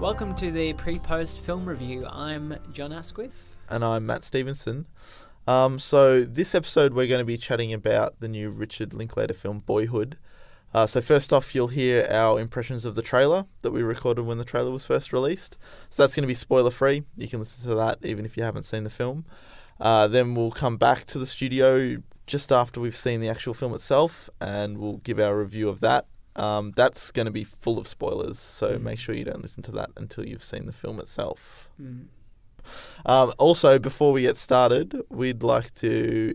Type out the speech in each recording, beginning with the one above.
Welcome to the PrePost film review. I'm John Asquith. And I'm Matt Stevenson. So this episode we're going to be chatting about the new Richard Linklater film Boyhood. So first off, you'll hear our impressions of the trailer that we recorded when the trailer was first released. So that's going to be spoiler free. You can listen to that even if you haven't seen the film. Then we'll come back to the studio just after we've seen the actual film itself, and we'll give our review of that. That's going to be full of spoilers, so make sure you don't listen to that until you've seen the film itself. Also, before we get started, we'd like to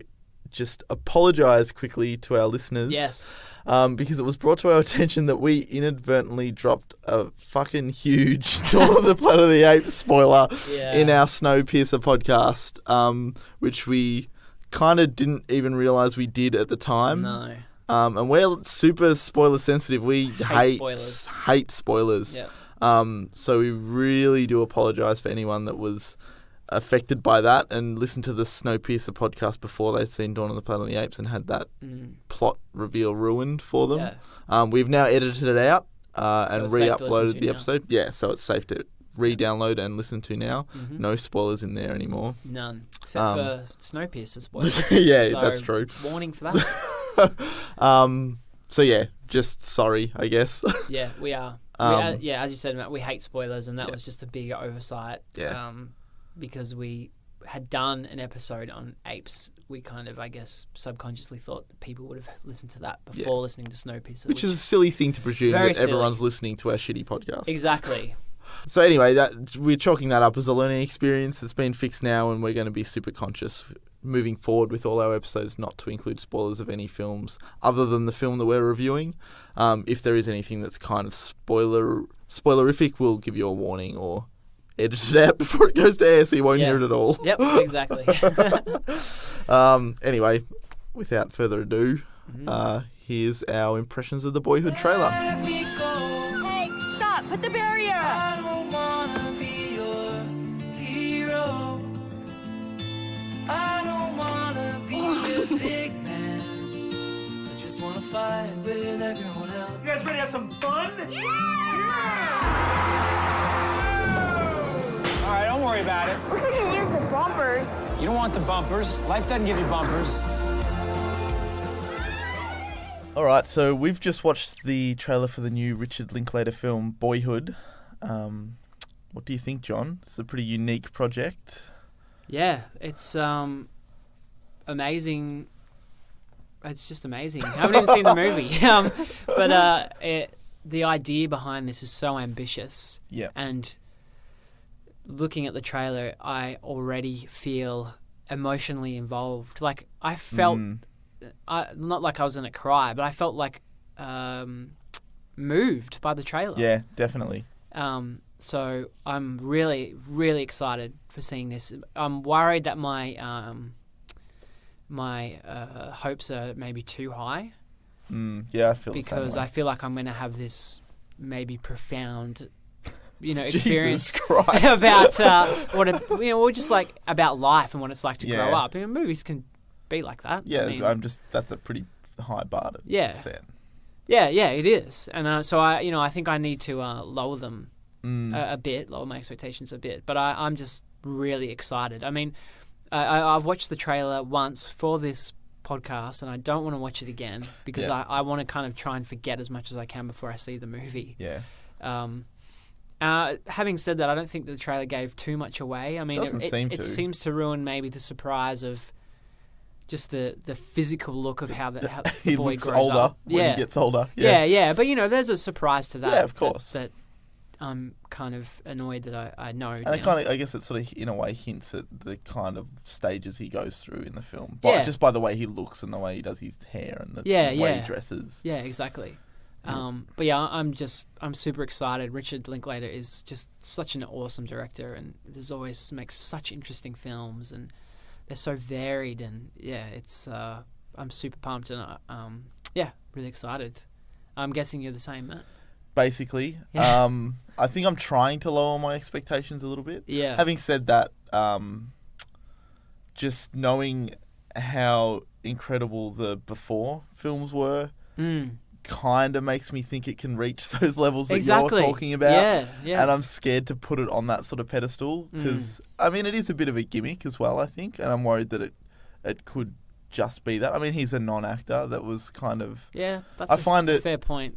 just apologise quickly to our listeners. Yes. Because it was brought to our attention that we inadvertently dropped a fucking huge Dawn of the Planet of the Apes spoiler in our Snowpiercer podcast, which we kind of didn't even realise we did at the time. No. And we're super spoiler sensitive. We hate spoilers. Yep. So we really do apologise for anyone that was affected by that and listened to the Snowpiercer podcast before they'd seen Dawn of the Planet of the Apes and had that plot reveal ruined for them. Yeah. We've now edited it out and re-uploaded the episode. Now. Yeah, so it's safe to re-download and listen to now. No spoilers in there anymore. None. Except for Snowpiercer spoilers. Yeah, so, that's true. Warning for that. So yeah, just sorry, I guess. Yeah, we are. As you said, Matt, we hate spoilers, and that was just a big oversight. Yeah. Because we had done an episode on apes, we kind of, I guess, subconsciously thought that people would have listened to that before listening to Snowpiercer. Which is a silly thing to presume that everyone's listening to our shitty podcast. Exactly. So anyway, we're chalking that up as a learning experience. It's been fixed now, and we're going to be super conscious moving forward with all our episodes not to include spoilers of any films other than the film that we're reviewing. If there is anything that's kind of spoilerific, we'll give you a warning or edit it out before it goes to air so you won't hear it at all. Yep, exactly. Anyway, without further ado, here's our impressions of the Boyhood trailer. Hey, stop! Put the barrier up! I don't wanna be your hero. I don't wanna be a big man. I just wanna fight with everyone else. You guys ready to have some fun? All right, don't worry about it. Looks like you used the bumpers. You don't want the bumpers. Life doesn't give you bumpers. All right, so we've just watched the trailer for the new Richard Linklater film Boyhood. What do you think, John? It's a pretty unique project. Yeah, it's amazing. It's just amazing. I haven't even seen the movie. But the idea behind this is so ambitious. Yeah. And looking at the trailer, I already feel emotionally involved. Like, I felt, not like I was going to cry, but I felt like moved by the trailer. Yeah, definitely. So I'm really, really excited for seeing this. I'm worried that my hopes are maybe too high. Yeah, I feel because the same way. I feel like I'm going to have this maybe profound, experience Jesus Christ. about just like about life and what it's like to grow up. Movies can be like that. Yeah, that's a pretty high bar to set. Yeah, it is, and so I think I need to lower them a bit, lower my expectations a bit. But I'm just really excited. I mean, I've watched the trailer once for this podcast, and I don't want to watch it again because I want to kind of try and forget as much as I can before I see the movie. Yeah. Having said that, I don't think the trailer gave too much away. I mean, it seems to ruin maybe the surprise of just the physical look of how the he boy looks grows older up. when he gets older. Yeah. But there's a surprise to that. Yeah, of course. That I'm kind of annoyed that I know. And I guess it sort of in a way hints at the kind of stages he goes through in the film, just by the way he looks and the way he does his hair and the way he dresses. Yeah, exactly. But yeah, I'm super excited. Richard Linklater is just such an awesome director, and makes such interesting films, and they're so varied, and it's I'm super pumped, and really excited. I'm guessing you're the same, Matt. Basically, I think I'm trying to lower my expectations a little bit. Yeah. Having said that, just knowing how incredible the before films were. kind of makes me think it can reach those levels that Exactly. you're talking about. Yeah. And I'm scared to put it on that sort of pedestal because, I mean, it is a bit of a gimmick as well, I think. And I'm worried that it could just be that. I mean, he's a non-actor. That was kind of... Yeah, that's I find it fair point.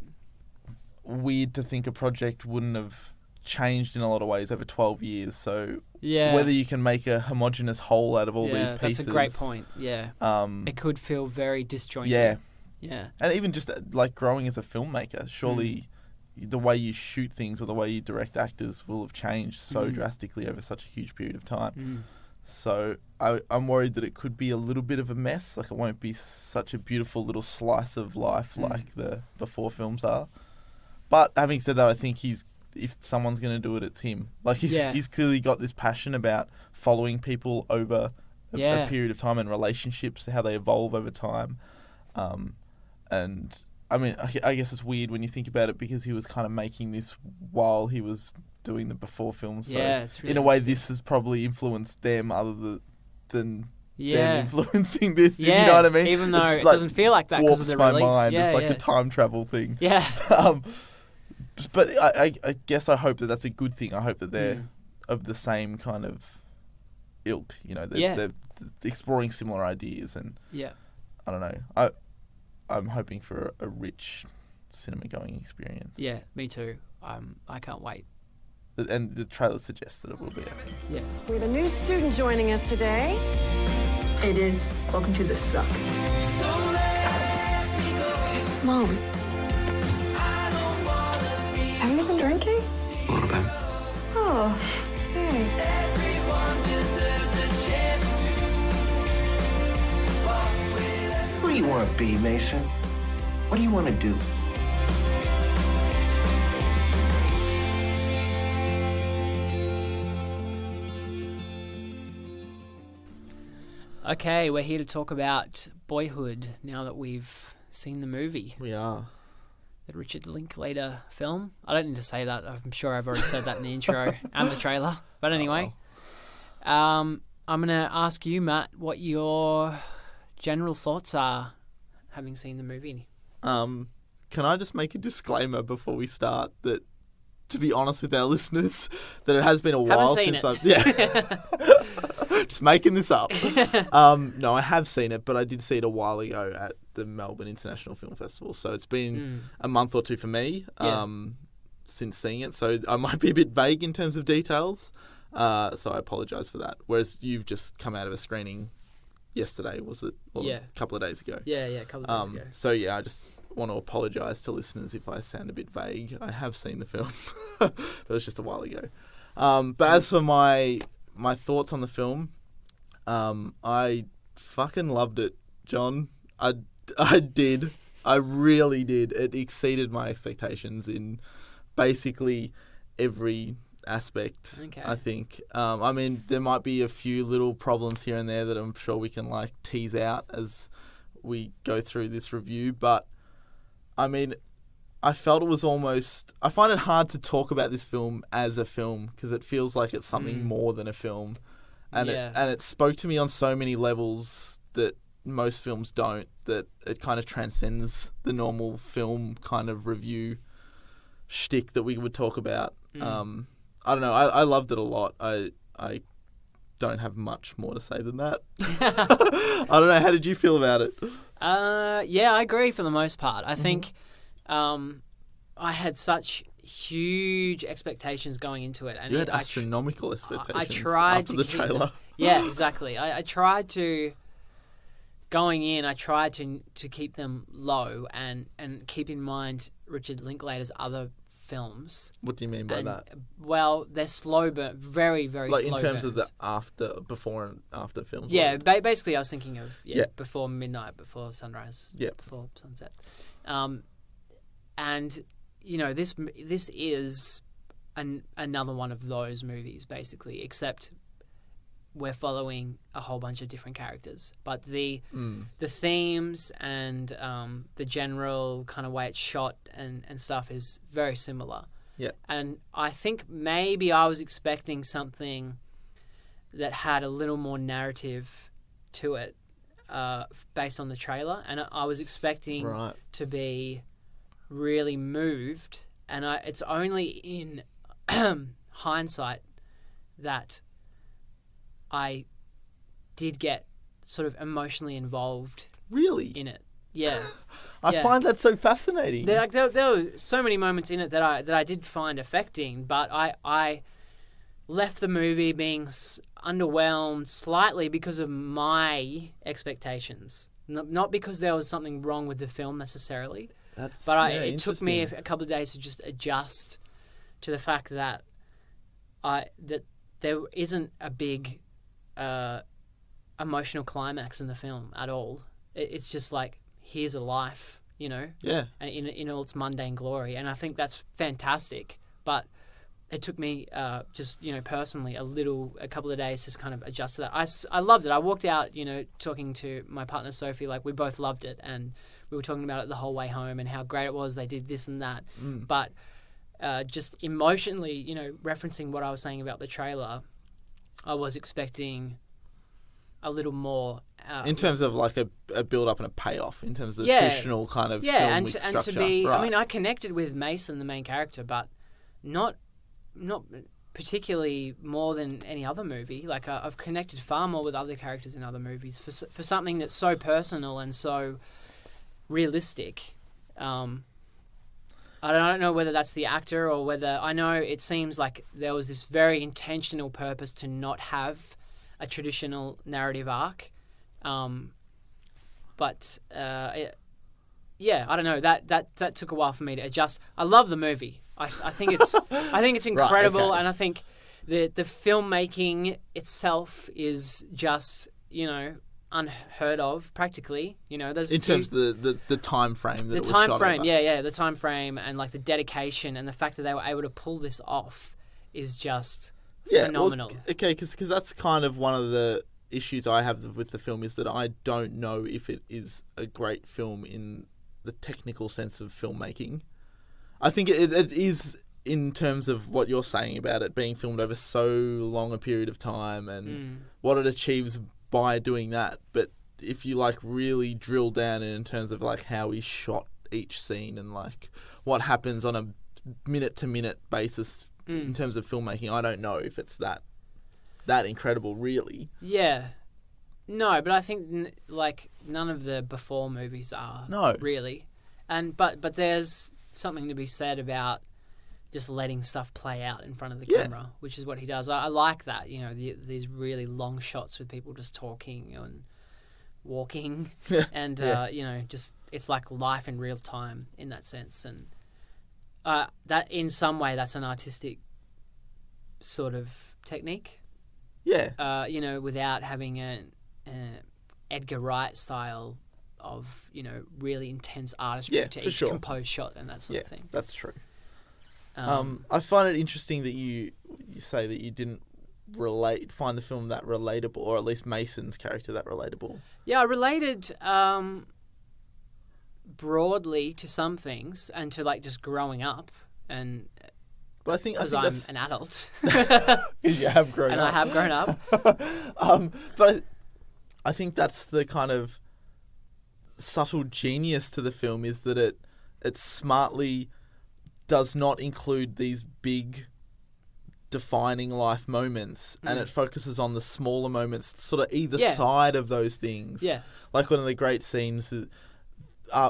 weird to think a project wouldn't have changed in a lot of ways over 12 years. So Yeah. whether you can make a homogenous whole out of all these pieces... That's a great point, yeah. It could feel very disjointed. Yeah. Yeah. And even just like growing as a filmmaker, surely the way you shoot things or the way you direct actors will have changed so drastically over such a huge period of time. So I'm worried that it could be a little bit of a mess. Like it won't be such a beautiful little slice of life like the before films are. But having said that, I think if someone's going to do it, it's him. Like he's clearly got this passion about following people over a period of time and relationships, how they evolve over time. And I mean, I guess it's weird when you think about it because he was kind of making this while he was doing the before films. So it's really in a way, this has probably influenced them other than them influencing this. If you know what I mean? Even though It's it like doesn't feel like that because of the warps my release. mind. Yeah, It's like a time travel thing. Yeah. But I guess I hope that that's a good thing. I hope that they're of the same kind of ilk. You know, they're exploring similar ideas, and I don't know. I'm hoping for a rich cinema-going experience. Yeah, me too. I can't wait. And the trailer suggests that it will be. Yeah. We have a new student joining us today. Hey, dude. Welcome to the suck. Mom. Have you been drinking? A little bit. Oh, hey. What do you want to be, Mason? What do you want to do? Okay, we're here to talk about Boyhood now that we've seen the movie. We are. The Richard Linklater film. I don't need to say that. I'm sure I've already said that in the intro and the trailer. But anyway, I'm going to ask you, Matt, what your general thoughts are having seen the movie. Can I just make a disclaimer before we start that, to be honest with our listeners, that it has been a while since I've... Yeah. Just making this up. No, I have seen it, but I did see it a while ago at the Melbourne International Film Festival. So it's been a month or two for me since seeing it. So I might be a bit vague in terms of details. So I apologise for that. Whereas you've just come out of a screening yesterday, was it? Or a couple of days ago. Yeah, a couple of days ago. So yeah, I just want to apologise to listeners if I sound a bit vague. I have seen the film, but it was just a while ago. But as for my thoughts on the film, I fucking loved it, John. I did. I really did. It exceeded my expectations in basically every aspect, I think. I mean, there might be a few little problems here and there that I'm sure we can tease out as we go through this review, but I mean, I felt it was almost... I find it hard to talk about this film as a film because it feels like it's something more than a film. And it spoke to me on so many levels that most films don't, that it kind of transcends the normal film kind of review shtick that we would talk about. I don't know. I loved it a lot. I don't have much more to say than that. I don't know. How did you feel about it? Yeah, I agree for the most part. I think I had such huge expectations going into it. And you had astronomical expectations I tried after to the keep trailer. Yeah, exactly. I tried to... Going in, I tried to keep them low and keep in mind Richard Linklater's other films. What do you mean by that? Well, they're slow burn, very, very slow in terms burns. of the before and after films? Yeah, basically I was thinking of before midnight, before sunrise, before sunset. And, you know, this is another one of those movies, basically, except we're following a whole bunch of different characters. But the themes and the general kind of way it's shot and stuff is very similar. Yeah. And I think maybe I was expecting something that had a little more narrative to it based on the trailer. And I was expecting to be really moved, and it's only in hindsight that I did get sort of emotionally involved Really? in it. Yeah. I find that so fascinating. There were so many moments in it that I did find affecting, but I left the movie being underwhelmed slightly because of my expectations, not because there was something wrong with the film necessarily. It took me a couple of days to just adjust to the fact that that there isn't a big emotional climax in the film at all. It's just like, here's a life, you know? Yeah. And in all its mundane glory. And I think that's fantastic. But it took me just, you know, personally a couple of days to kind of adjust to that. I loved it. I walked out, you know, talking to my partner Sophie, like we both loved it. And we were talking about it the whole way home and how great it was. They did this and that. But just emotionally, you know, referencing what I was saying about the trailer, I was expecting a little more in terms of like a build up and a payoff in terms of the traditional kind of film structure. And to be, right. I mean, I connected with Mason, the main character, but not particularly more than any other movie. Like I've connected far more with other characters in other movies for something that's so personal and so realistic. I don't know whether that's the actor or whether, I know it seems like there was this very intentional purpose to not have a traditional narrative arc. Yeah, I don't know. That took a while for me to adjust. I love the movie. I think it's incredible, right, okay. And I think the filmmaking itself is just, you know, unheard of practically. You know, there's in terms of the time frame that it was shot over. The time frame and like the dedication and the fact that they were able to pull this off is just phenomenal. Well, okay, because that's kind of one of the issues I have with the film is that I don't know if it is a great film in the technical sense of filmmaking. I think it is in terms of what you're saying about it being filmed over so long a period of time and what it achieves by doing that. But if you like really drill down in terms of like how he shot each scene and like what happens on a minute to minute basis in terms of filmmaking, I don't know if it's that incredible, really. Yeah. No, but I think like none of the before movies are. No. Really. But there's something to be said about just letting stuff play out in front of the camera, which is what he does. I like that, you know, these really long shots with people just talking and walking and, you know, just it's like life in real time in that sense. And that in some way that's an artistic sort of technique. Yeah. You know, without having an Edgar Wright style of, you know, really intense artistry to each composed shot and that sort of thing. That's true. I find it interesting that you say that you didn't find the film that relatable, or at least Mason's character that relatable. Yeah, I related broadly to some things and to like just growing up, and but I think I'm an adult. You have grown up, and I have grown up. But I think that's the kind of subtle genius to the film is that it smartly does not include these big defining life moments and it focuses on the smaller moments sort of either side of those things. Yeah. Like one of the great scenes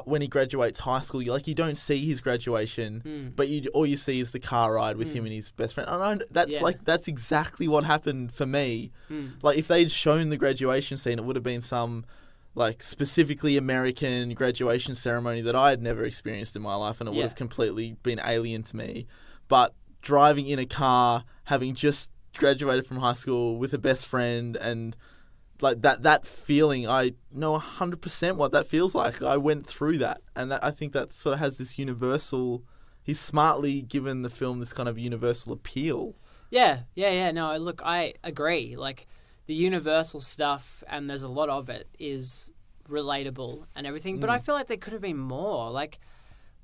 when he graduates high school, you don't see his graduation, but all you see is the car ride with him and his best friend. And that's exactly what happened for me. Like if they'd shown the graduation scene, it would have been some like specifically American graduation ceremony that I had never experienced in my life, and it would have completely been alien to me. But driving in a car, having just graduated from high school with a best friend, and like that feeling, I know 100% what that feels like. I went through that, and I think that sort of has this universal. He's smartly given the film this kind of universal appeal. Yeah. No, look, I agree. Like the universal stuff, and there's a lot of it, is relatable and everything. But I feel like there could have been more. Like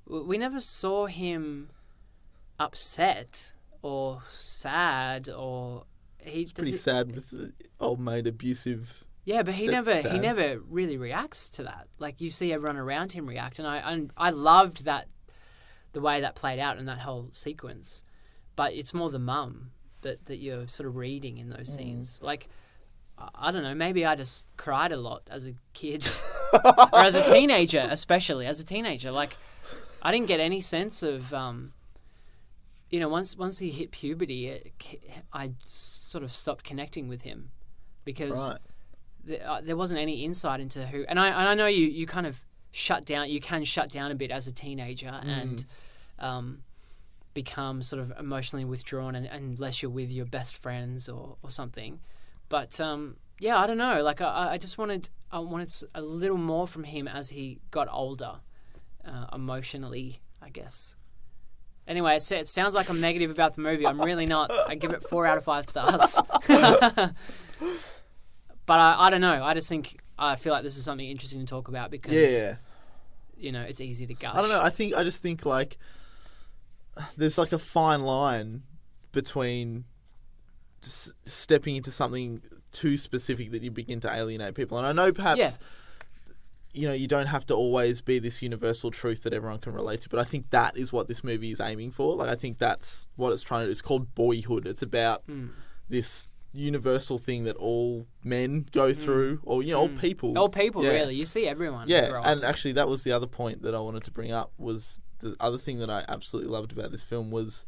we never saw him upset or sad, or he's pretty sad with the old mate abusive. Yeah, but he never really reacts to that. Like you see everyone around him react, and I loved that the way that played out in that whole sequence. But it's more the mum that you're sort of reading in those scenes. Like, I don't know, maybe I just cried a lot as a kid. Or as a teenager, especially. As a teenager. Like, I didn't get any sense of... once he hit puberty, I sort of stopped connecting with him because there wasn't any insight into who. And I know you kind of shut down. You can shut down a bit as a teenager and become sort of emotionally withdrawn, unless you're with your best friends or something. But I don't know. Like I wanted a little more from him as he got older, emotionally, I guess. Anyway, it sounds like I'm negative about the movie. I'm really not. I give it 4 out of 5 stars. But I don't know. I feel like this is something interesting to talk about because, it's easy to gush. I don't know. I just think like there's like a fine line between stepping into something too specific that you begin to alienate people. And I know perhaps... you don't have to always be this universal truth that everyone can relate to, but I think that is what this movie is aiming for. Like, I think that's what it's trying to do. It's called Boyhood. It's about this universal thing that all men go through, or, all people. All people, really. You see everyone. Yeah, and actually that was the other point that I wanted to bring up, was the other thing that I absolutely loved about this film was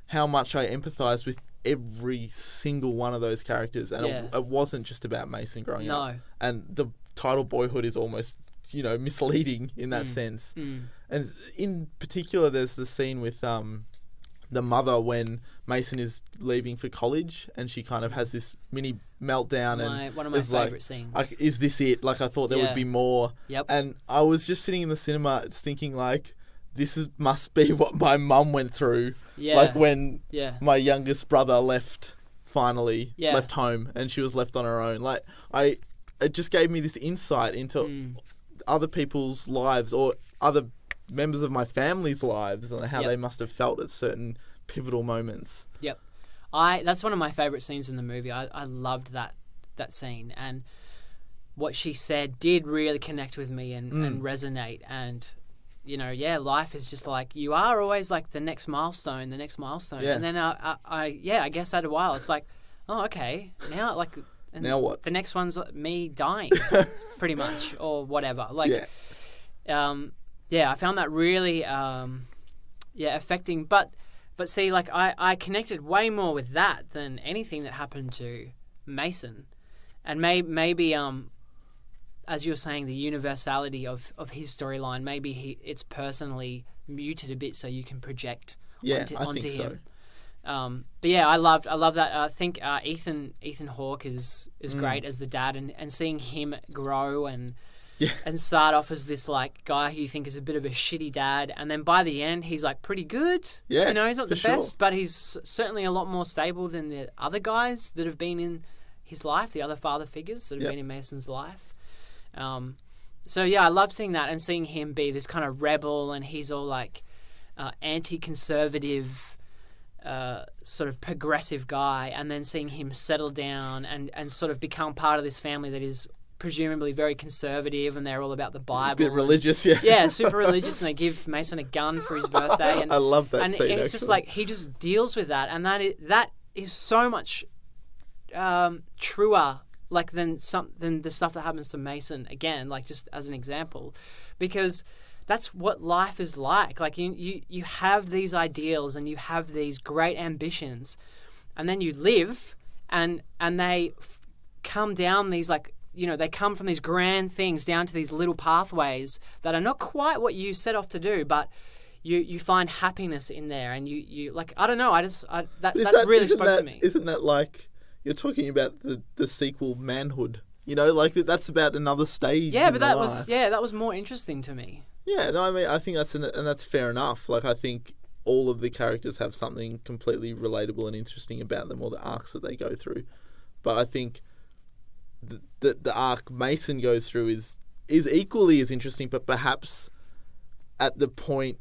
how much I empathized with every single one of those characters. And it wasn't just about Mason growing up. And the title Boyhood is almost... misleading in that sense. And in particular, there's the scene with the mother when Mason is leaving for college, and she kind of has this mini meltdown. One of my favourite scenes. Is this it? Like, I thought there would be more. Yep. And I was just sitting in the cinema thinking, like, must be what my mum went through. Yeah. Like when my youngest brother left home, and she was left on her own. Like, it just gave me this insight into other people's lives, or other members of my family's lives, and how they must have felt at certain pivotal moments. Yep. That's one of my favourite scenes in the movie. I loved that scene, and what she said did really connect with me and resonate. And life is just like, you are always like the next milestone. Yeah. And then I guess after a while it's like, oh, okay, now like... And now what? The next one's me dying, pretty much, or whatever. Like, I found that really, affecting. But see, like, I connected way more with that than anything that happened to Mason, and maybe as you were saying, the universality of his storyline. Maybe it's personally muted a bit, so you can project onto him. But I love that. I think Ethan Hawke is great as the dad, and seeing him grow and start off as this like guy who you think is a bit of a shitty dad, and then by the end he's like pretty good. Yeah, he's not the best, but he's certainly a lot more stable than the other guys that have been in his life, the other father figures that have been in Mason's life. I love seeing that and seeing him be this kind of rebel, and he's all like anti-conservative. Sort of progressive guy, and then seeing him settle down and sort of become part of this family that is presumably very conservative, and they're all about the Bible. A bit religious, Yeah, super religious, and they give Mason a gun for his birthday. And I love that and scene, it's just like, he just deals with that, and that is so much truer, like, than the stuff that happens to Mason, again, like, just as an example, because... that's what life is like. Like, you have these ideals and you have these great ambitions, and then you live, and they come down these, like, they come from these grand things down to these little pathways that are not quite what you set off to do, but you find happiness in there, and you like, I don't know, that really spoke to me. Isn't that like, you're talking about the sequel Manhood? Like that's about another stage. Yeah, but that was more interesting to me. Yeah, no, I mean, I think that's fair enough. Like, I think all of the characters have something completely relatable and interesting about them, or the arcs that they go through. But I think the arc Mason goes through is equally as interesting, but perhaps at the point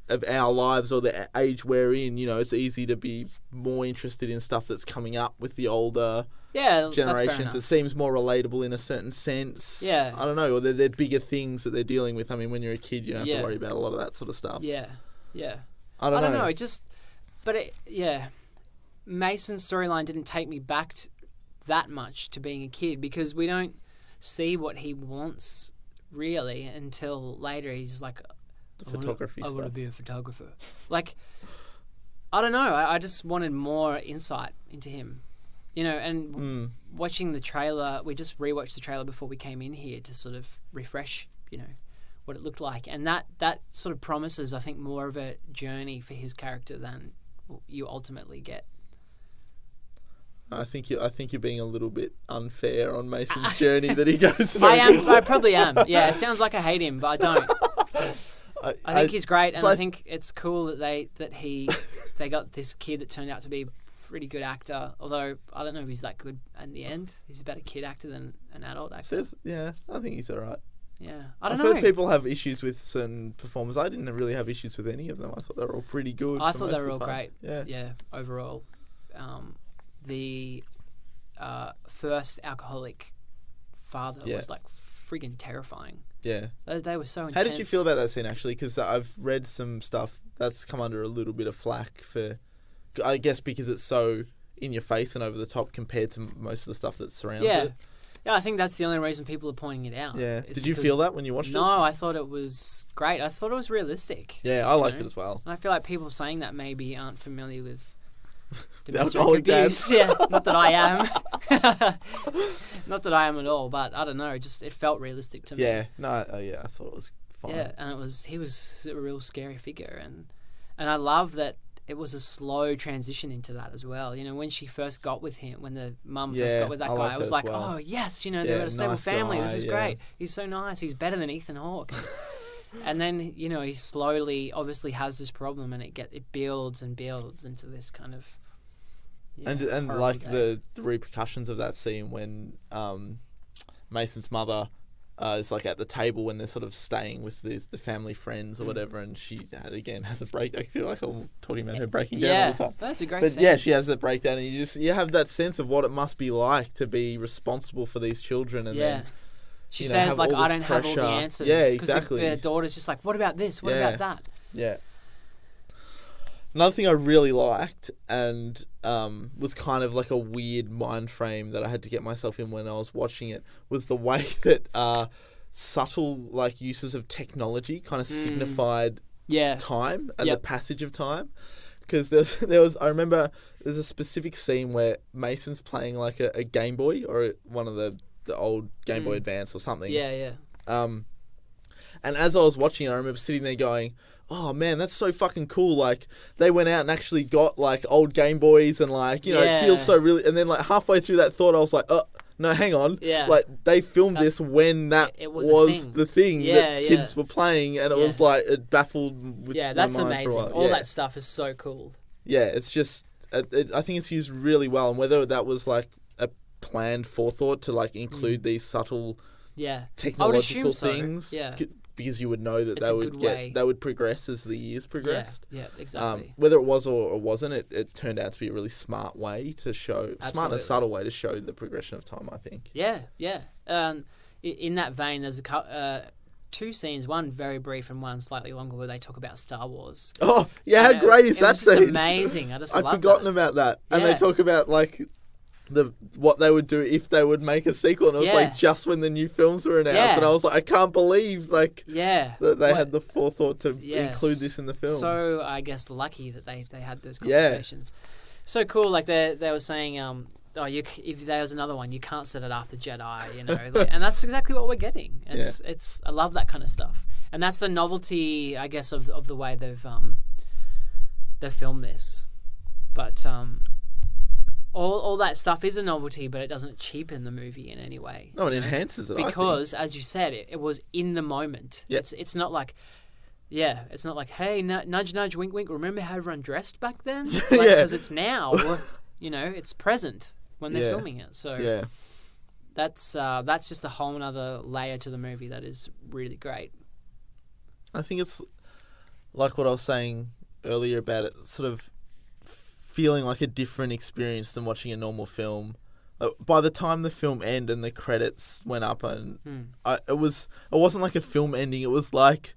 of our lives or the age we're in, it's easy to be more interested in stuff that's coming up with the older generations. It seems more relatable in a certain sense. Yeah. I don't know, or they're bigger things that they're dealing with. I mean, when you're a kid, you don't have to worry about a lot of that sort of stuff. Yeah. Yeah. I don't know. It just, but Mason's storyline didn't take me back that much to being a kid because we don't see what he wants really until later. He's like, The photography I stuff. want to be a photographer. Like, I don't know. I just wanted more insight into him, and watching the trailer, we just rewatched the trailer before we came in here to sort of refresh, what it looked like. And that sort of promises, I think, more of a journey for his character than you ultimately get. I think you're being a little bit unfair on Mason's journey that he goes through. I probably am. Yeah, it sounds like I hate him, but I don't. I think he's great, and I think it's cool that they got this kid that turned out to be a pretty good actor. Although I don't know if he's that good in the end. He's a better kid actor than an adult actor. Yeah, I think he's all right. Yeah, I've heard people have issues with certain performers. I didn't really have issues with any of them. I thought they were all pretty good. I thought they were all great. Yeah. Overall, the first alcoholic father was like friggin' terrifying. Yeah. They were so intense. How did you feel about that scene, actually? Because I've read some stuff that's come under a little bit of flack for, I guess, because it's so in your face and over the top compared to most of the stuff that surrounds it. Yeah, I think that's the only reason people are pointing it out. Yeah. Did you feel that when you watched it? No, I thought it was great. I thought it was realistic. Yeah, I liked it as well. And I feel like people saying that maybe aren't familiar with domestic abuse. Yeah, not that I am. Not that I am at all, but I don't know. It felt realistic to me. Yeah, no, I thought it was fine. Yeah, and he was a real scary figure, and I love that it was a slow transition into that as well. When she first got with him, when the mum first got with that guy, I was like, oh yes, they've got a stable family. This is great. He's so nice. He's better than Ethan Hawke. And then he slowly, obviously, has this problem, and it builds and builds into this kind of. And like the repercussions of that scene when Mason's mother is like at the table when they're sort of staying with the family friends or whatever, and she has a break. I feel like I'm talking about her breaking down all the time. That's a great But scene. yeah, she has that breakdown, and you have that sense of what it must be like to be responsible for these children, and then. She says, like, I don't have all the answers. Yeah, exactly. Because their daughter's just like, what about this? What about that? Yeah. Another thing I really liked and was kind of like a weird mind frame that I had to get myself in when I was watching it was the way that subtle like uses of technology kind of signified time and the passage of time. Because I remember there's a specific scene where Mason's playing like a Game Boy or one of the old Game Boy Advance or something. Yeah. And as I was watching it, I remember sitting there going, oh man, that's so fucking cool. Like, they went out and actually got like old Game Boys and like, it feels so really. And then like halfway through that thought, I was like, oh, no, hang on. Yeah. Like, they filmed this when that it was the thing that kids were playing, and it was like, it baffled with that's my mind amazing. for a while. All that stuff is so cool. Yeah, it's just, I think it's used really well. And whether that was like a planned forethought to like include these subtle technological things. Yeah. Because you would know that they would progress as the years progressed. Yeah, exactly. Whether it was or wasn't, it turned out to be a really smart way to show, smart and subtle way to show the progression of time, I think. Yeah. In that vein, there's two scenes, one very brief and one slightly longer, where they talk about Star Wars. Oh, yeah, how great is that scene? It's amazing. I just love that. I'd forgotten about that. And they talk about, like, what they would do if they would make a sequel, and it was like just when the new films were announced, and I was like, I can't believe that they had the forethought to include this in the film. So I guess lucky that they had those conversations. So cool. Like they were saying, if there was another one, you can't set it after Jedi, and that's exactly what we're getting. It's I love that kind of stuff, and that's the novelty, I guess, of the way they've filmed this, but. All that stuff is a novelty, but it doesn't cheapen the movie in any way. No, it enhances it, because, as you said, it was in the moment. Yeah. It's not like, it's not like, hey, nudge, nudge, wink, wink. Remember how everyone dressed back then? Because it's now, or, it's present when they're filming it. So that's just a whole other layer to the movie that is really great. I think it's like what I was saying earlier about it, sort of feeling like a different experience than watching a normal film. By the time the film ended and the credits went up, and it wasn't like a film ending. It was like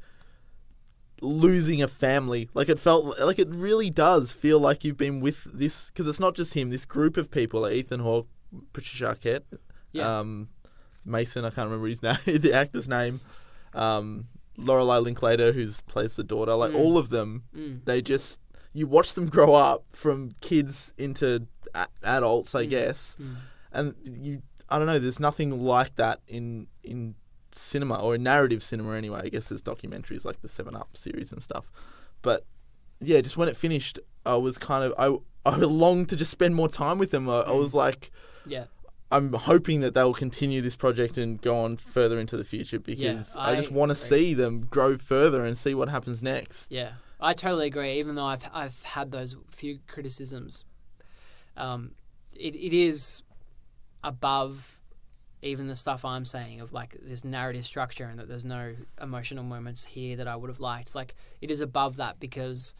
losing a family. Like it felt like it really does feel like you've been with this, because it's not just him. This group of people, like Ethan Hawke, Patricia Arquette, Mason. I can't remember his name, the actor's name. Lorelei Linklater, who plays the daughter. Like all of them, they just you watch them grow up from kids into adults, I guess, and I don't know. There's nothing like that in cinema, or in narrative cinema anyway. I guess there's documentaries like the 7 Up series and stuff, but yeah, just when it finished, I was kind of I longed to just spend more time with them. I was like, I'm hoping that they will continue this project and go on further into the future, because I just want to see them grow further and see what happens next. Yeah, I totally agree. Even though I've had those few criticisms, it is above even the stuff I'm saying of like this narrative structure and that there's no emotional moments here that I would have liked. Like it is above that because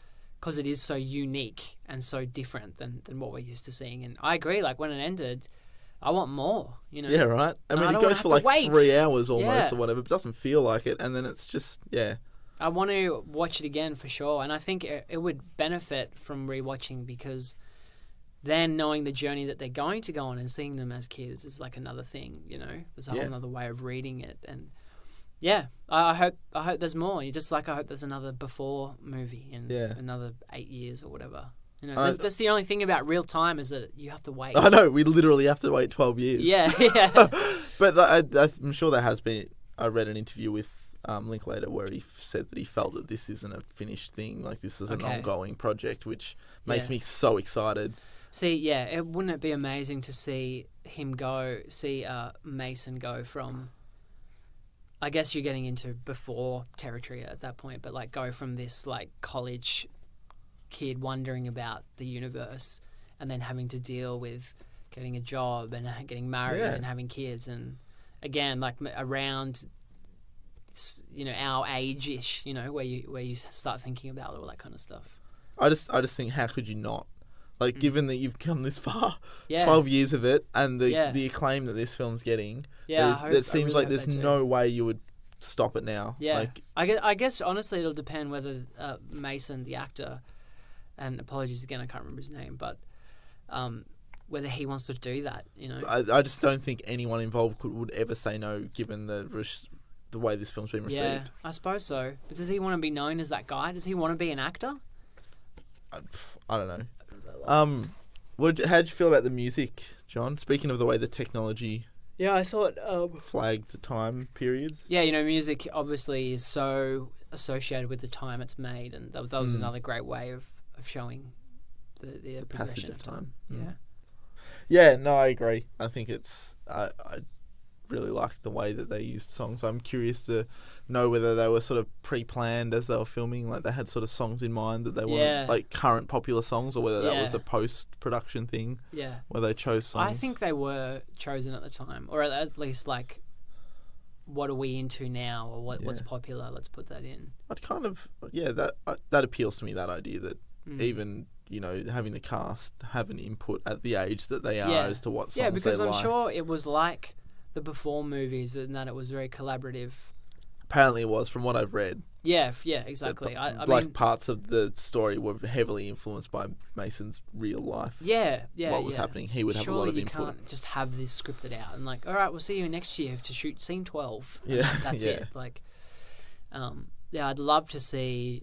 it is so unique and so different than what we're used to seeing. And I agree. Like when it ended, I want more, you know? Yeah, right. I mean, it goes for like 3 hours almost or whatever. It doesn't feel like it. And then it's just, I want to watch it again for sure. And I think it would benefit from rewatching, because then knowing the journey that they're going to go on and seeing them as kids is like another thing, you know? There's a whole other way of reading it. And I hope there's more. Just like I hope there's another Before movie in another 8 years or whatever. You know, that's the only thing about real time, is that you have to wait. I know, we literally have to wait 12 years. Yeah. But I'm sure there has been. I read an interview with Linklater where he said that he felt that this isn't a finished thing. Like this is an ongoing project, which makes me so excited. See, wouldn't it be amazing to see him Mason go from, I guess you're getting into Before territory at that point, but like go from this like college kid wondering about the universe and then having to deal with getting a job and getting married and having kids, and again like around, you know, our age-ish, you know, where you start thinking about all that kind of stuff. I just think, how could you not? Like, given that you've come this far, 12 years of it, and the acclaim that this film's getting, it seems like there's no way you would stop it now. Yeah, like, I guess honestly it'll depend whether Mason, the actor, and apologies again, I can't remember his name, but whether he wants to do that, you know. I just don't think anyone involved would ever say no, given the way this film's been received. Yeah, I suppose so. But does he want to be known as that guy? Does he want to be an actor? I don't know. How'd you feel about the music, John? Speaking of the way the technology I thought flagged the time periods. Yeah, you know, music obviously is so associated with the time it's made, and that was another great way of showing the progression of time. Yeah, no, I agree. I think it's I really liked the way that they used songs. I'm curious to know whether they were sort of pre-planned as they were filming, like they had sort of songs in mind that they weren't like current popular songs, or whether that was a post-production thing where they chose songs. I think they were chosen at the time, or at least like, what are we into now, or what's popular, let's put that in. I'd kind of that appeals to me, that idea that even, you know, having the cast have an input at the age that they are as to what songs they like. Yeah, because I'm sure it was like the Before movies, and that it was very collaborative. Apparently it was, from what I've read. Yeah, exactly. I mean, parts of the story were heavily influenced by Mason's real life. What was happening. He would have a lot of input. You can't just have this scripted out and like, all right, we'll see you next year to shoot scene 12. That's it. Like, I'd love to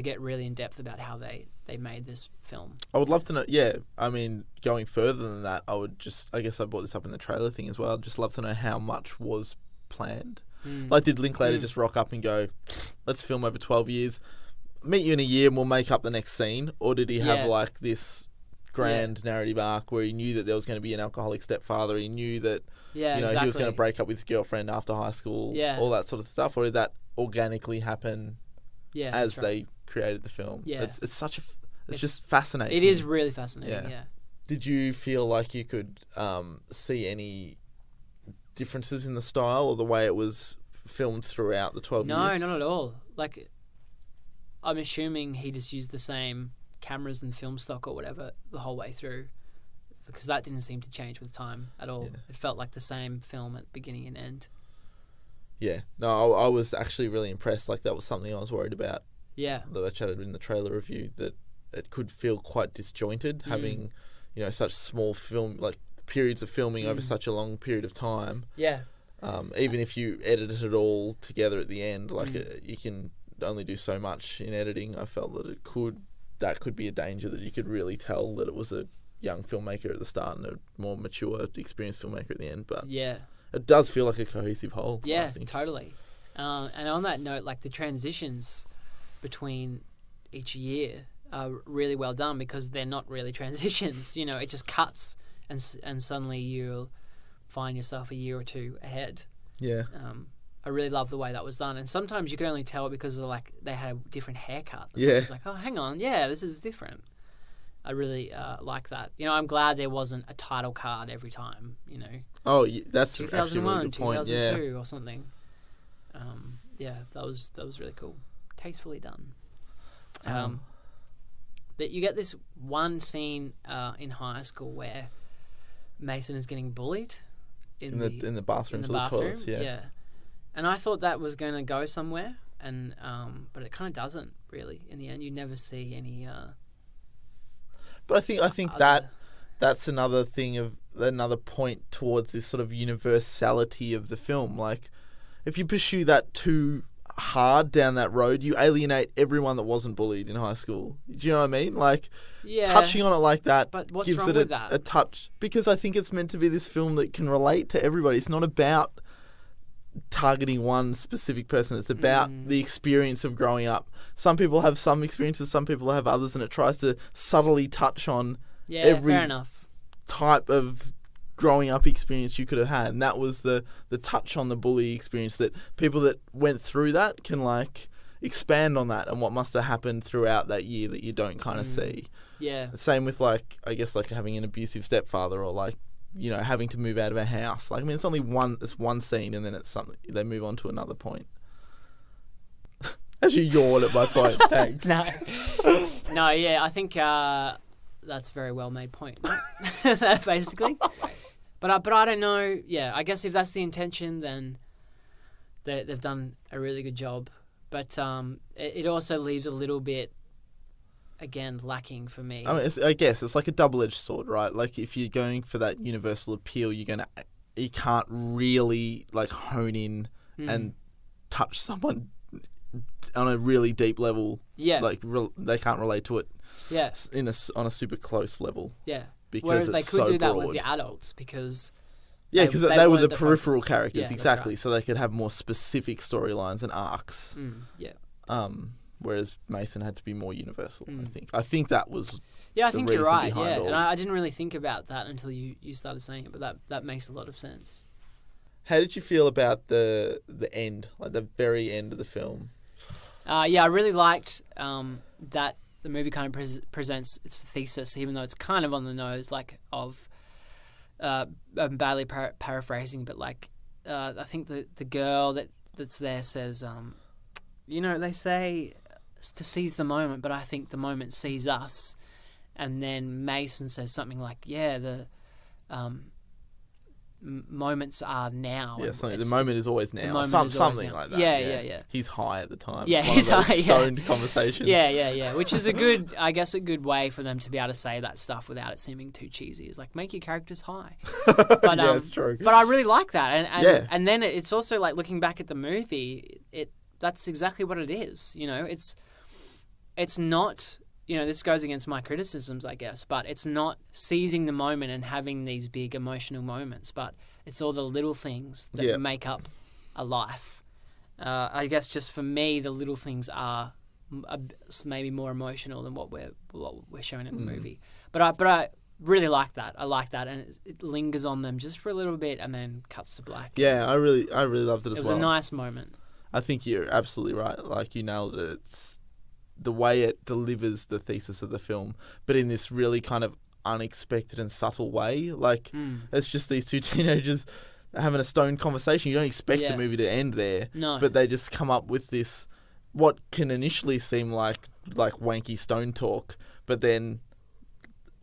get really in depth about how they made this film. I would love to know. Yeah, I mean, going further than that, I guess I brought this up in the trailer thing as well. I'd just love to know how much was planned. Like, did Linklater just rock up and go, let's film over 12 years, meet you in a year and we'll make up the next scene? Or did he have like this grand narrative arc where he knew that there was going to be an alcoholic stepfather, he knew that he was going to break up with his girlfriend after high school, all that sort of stuff? Or did that organically happen as they created the film? It's just fascinating. It is really fascinating. Did you feel like you could see any differences in the style or the way it was filmed throughout the 12 years? No, not at all. Like, I'm assuming he just used the same cameras and film stock or whatever the whole way through, because that didn't seem to change with time at all. It felt like the same film at beginning and end. Yeah. No, I was actually really impressed. Like, that was something I was worried about Yeah. that I chatted in the trailer review, that it could feel quite disjointed having, such small film, like periods of filming over such a long period of time. Yeah. Even if you edited it all together at the end, you can only do so much in editing. I felt that that could be a danger, that you could really tell that it was a young filmmaker at the start and a more mature, experienced filmmaker at the end. But Yeah. it does feel like a cohesive whole. I Yeah, think. totally. And on that note, like the transitions between each year are really well done because they're not really transitions. It just cuts and suddenly you'll find yourself a year or two ahead. Yeah. I really love the way that was done. And sometimes you could only tell because they had a different haircut. So Yeah. It's like, oh, hang on. Yeah, this is different. I really like that. I'm glad there wasn't a title card every time, Oh, that's actually a 2001, really good point. Yeah. 2002 or something. That was really cool. Tastefully done. That you get this one scene in high school where Mason is getting bullied In the bathroom, in for the the toilets. Yeah. And I thought that was going to go somewhere, and but it kind of doesn't really. In the end, you never see any. But I think that's another thing of another point towards this sort of universality of the film. Like, if you pursue that too hard down that road, you alienate everyone that wasn't bullied in high school. Do you know what I mean? Like, touching on it like that But what's gives wrong it with that? a touch. Because I think it's meant to be this film that can relate to everybody. It's not about targeting one specific person. It's about the experience of growing up. Some people have some experiences, some people have others, and it tries to subtly touch on every fair enough. type of growing up experience you could have had. And that was the touch on the bully experience, that people that went through that can like expand on that and what must have happened throughout that year that you don't kind of see. Yeah. Same with like, I guess, like having an abusive stepfather, or like, having to move out of a house. Like, I mean, it's one scene, and then it's something, they move on to another point. As you yawn at my point, thanks. No, yeah, I think that's a very well made point, basically. But I don't know. Yeah, I guess if that's the intention, then they've done a really good job. But it also leaves a little bit, again, lacking for me. I mean, I guess it's like a double-edged sword, right? Like, if you're going for that universal appeal, you can't really like hone in and touch someone on a really deep level. Yeah, like they can't relate to it. Yeah, on a super close level. Yeah, because whereas they it's could so do that broad. with the adults because. Yeah, because they were weren't the peripheral focus. characters, Yeah, exactly. right. So they could have more specific storylines and arcs. Yeah. Whereas Mason had to be more universal. I think that was. Yeah, I the think you're reason right. behind Yeah, all. and I didn't really think about that until you started saying it, but that makes a lot of sense. How did you feel about the end, like the very end of the film? Yeah, I really liked that the movie kind of presents its thesis, even though it's kind of on the nose, like of. I'm badly paraphrasing, but like I think the girl that's there says, they say to seize the moment, but I think the moment sees us. And then Mason says something like, "Yeah, the moments are now." Yeah, the moment is always now. Something like that. Yeah. He's high at the time. Yeah, it's one of those he's high. Stoned conversations. Yeah. Which is a good way for them to be able to say that stuff without it seeming too cheesy. It's like, make your characters high. But, yeah, it's true. But I really like that, and then it's also like looking back at the movie, that's exactly what it is. It's not. This goes against my criticisms, I guess, but it's not seizing the moment and having these big emotional moments, but it's all the little things that make up a life. I guess just for me, the little things are maybe more emotional than what we're showing in the movie. But I really like that. I like that, and it lingers on them just for a little bit and then cuts to black. Yeah, I really loved it as well. It was a nice moment. I think you're absolutely right. Like, you nailed it. It's the way it delivers the thesis of the film, but in this really kind of unexpected and subtle way. Like, it's just these two teenagers having a stoned conversation. You don't expect the movie to end there. No. But they just come up with this, what can initially seem like wanky stone talk, but then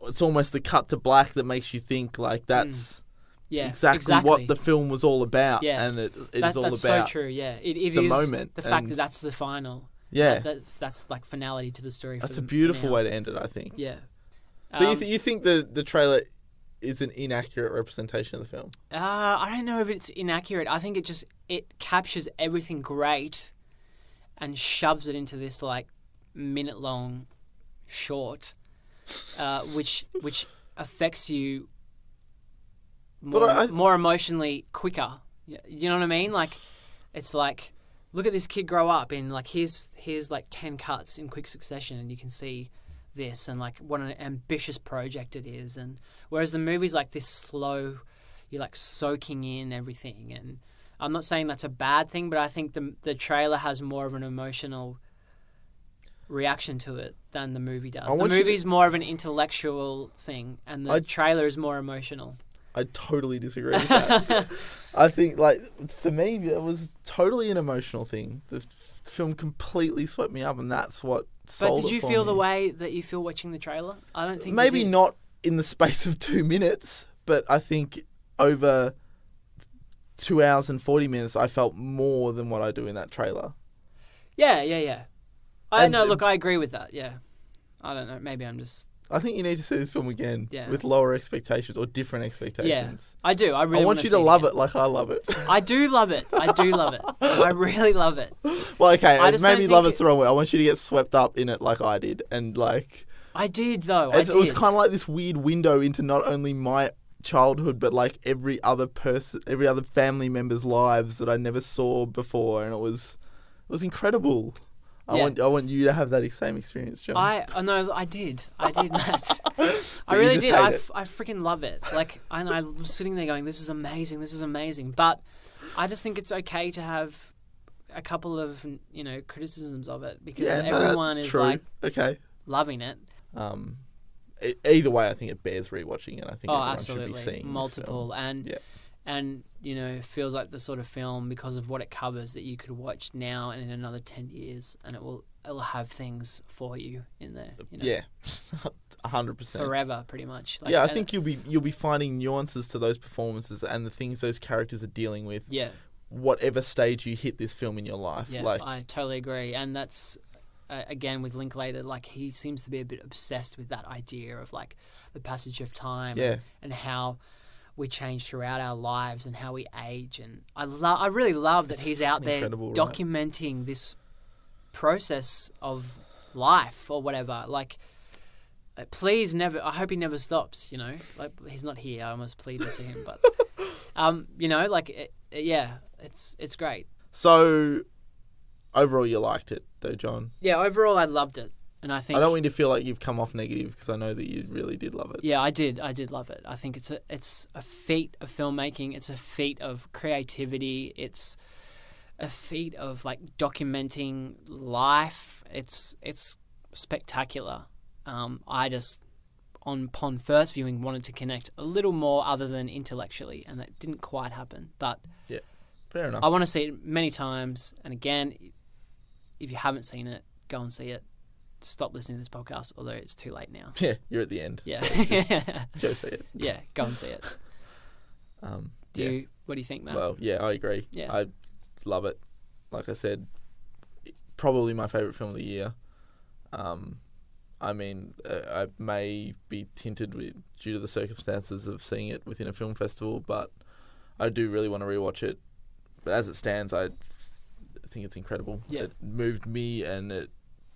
it's almost the cut to black that makes you think like that's exactly what the film was all about. Yeah. And it is all that's about so true, yeah. It the is moment the fact and- that that's the final. Yeah. That's like finality to the story. That's a beautiful way to end it, I think. Yeah. So you think the trailer is an inaccurate representation of the film? I don't know if it's inaccurate. I think it captures everything great and shoves it into this like minute-long short, which affects you more emotionally quicker. You know what I mean? Like, it's like, look at this kid grow up in like here's like 10 cuts in quick succession, and you can see this and like what an ambitious project it is. And whereas the movie's like this slow, you're like soaking in everything. And I'm not saying that's a bad thing, but I think the trailer has more of an emotional reaction to it than the movie does. The movie's more of an intellectual thing, and the trailer is more emotional. I totally disagree with that. I think, like, for me, it was totally an emotional thing. The film completely swept me up, and that's what sold it for me. But did you feel the way that you feel watching the trailer? I don't think maybe you did. not in the space of 2 minutes, but I think over 2 hours and 40 minutes, I felt more than what I do in that trailer. Yeah. Look, I agree with that, yeah. I don't know, maybe I'm just... I think you need to see this film again with lower expectations or different expectations. Yeah, I do. I really want you to love it like I love it. I do love it. I really love it. Well, okay, maybe love it's the wrong way. I want you to get swept up in it like I did. And like... I did, though. It was kind of like this weird window into not only my childhood, but like every other family member's lives that I never saw before. And it was incredible. I want you to have that same experience, John. I did, Matt. I really did. I freaking love it. Like, and I was sitting there going, "This is amazing." But I just think it's okay to have a couple of criticisms of it because everyone is loving it. Either way, I think it bears rewatching, and I think everyone absolutely. should be seeing multiple this film. and it feels like the sort of film because of what it covers that you could watch now and in another 10 years, and it'll have things for you in there. Yeah, 100%. Forever, pretty much. Like, I think you'll be finding nuances to those performances and the things those characters are dealing with. Yeah. Whatever stage you hit this film in your life. Yeah, I totally agree, and that's. Again, with Linklater, like he seems to be a bit obsessed with that idea of like the passage of time and how we change throughout our lives and how we age. And I really love that he's out there documenting this process of life or whatever. Like, please never. I hope he never stops. Like he's not here. I almost pleaded to him, but it's great. So. Overall, you liked it, though, John? Yeah, overall, I loved it. And I think... I don't want you to feel like you've come off negative, because I know that you really did love it. Yeah, I did love it. I think it's a feat of filmmaking. It's a feat of creativity. It's a feat of, like, documenting life. It's spectacular. I just, upon first viewing, wanted to connect a little more other than intellectually, and that didn't quite happen. But... yeah, fair enough. I want to see it many times, and again... if you haven't seen it, go and see it. Stop listening to this podcast, although it's too late now. Yeah, you're at the end. Yeah. So go see it. Yeah, go and see it. What do you think, Matt? Well, yeah, I agree. Yeah. I love it. Like I said, probably my favourite film of the year. I may be tinted due to the circumstances of seeing it within a film festival, but I do really want to rewatch it. But as it stands, I think it's incredible. Yeah. It moved me and it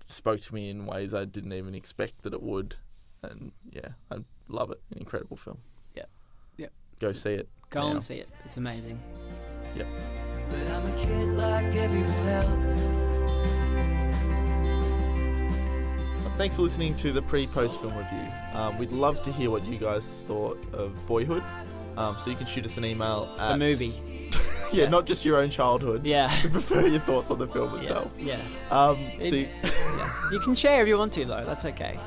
spoke to me in ways I didn't even expect that it would. And yeah, I love it. An incredible film. Yeah. Yeah. Go see it. Go and see it. It's amazing. Yep. But I'm a kid like everyone else. Thanks for listening to the pre-post film review. We'd love to hear what you guys thought of Boyhood. So you can shoot us an email at... the movie. Yeah, not just your own childhood. Yeah. We prefer your thoughts on the film itself. Yeah. You can share if you want to, though. That's okay.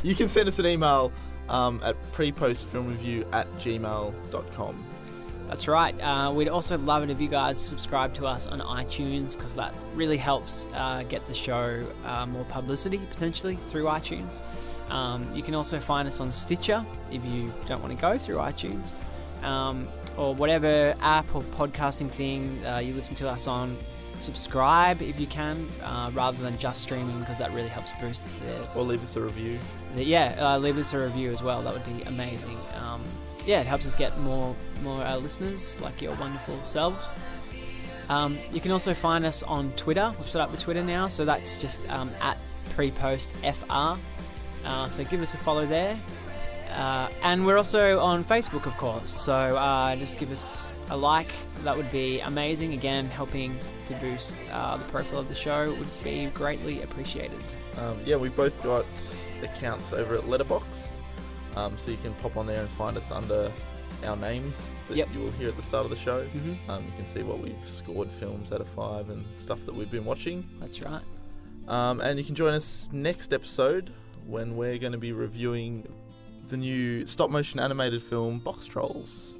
You can send us an email at prepostfilmreview@gmail.com. That's right. We'd also love it if you guys subscribe to us on iTunes, because that really helps get the show more publicity, potentially, through iTunes. You can also find us on Stitcher if you don't want to go through iTunes. Or whatever app or podcasting thing you listen to us on. subscribe if you can, rather than just streaming, because that really helps boost Or leave us a review. leave us a review as well. That would be amazing. It helps us get more listeners like your wonderful selves. You can also find us on Twitter. We've set up a Twitter now, so that's just at PrePostFR. So give us a follow there. And we're also on Facebook, of course. So just give us a like. That would be amazing. Again, helping to boost the profile of the show would be greatly appreciated. We both got accounts over at Letterboxd. So you can pop on there and find us under our names that you will hear at the start of the show. Mm-hmm. You can see what we've scored films out of 5 and stuff that we've been watching. That's right. And you can join us next episode when we're going to be reviewing the new stop-motion animated film Box Trolls.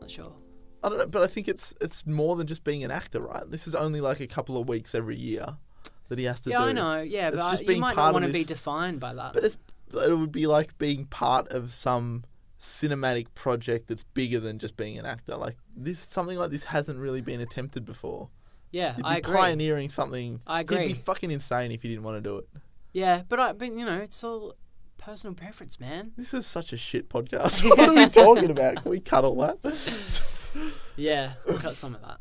Not sure. I don't know, but I think it's more than just being an actor, right? This is only like a couple of weeks every year that he has to do. Yeah, I know. Yeah, it's but just you being might part not want of to be this- defined by that. But it would be like being part of some cinematic project that's bigger than just being an actor. Like something like this hasn't really been attempted before. Yeah, You'd be I agree. pioneering something. I agree. You'd be fucking insane if you didn't want to do it. Yeah, but it's all personal preference, man. This is such a shit podcast. What are we talking about? Can we cut all that? Yeah, we'll cut some of that.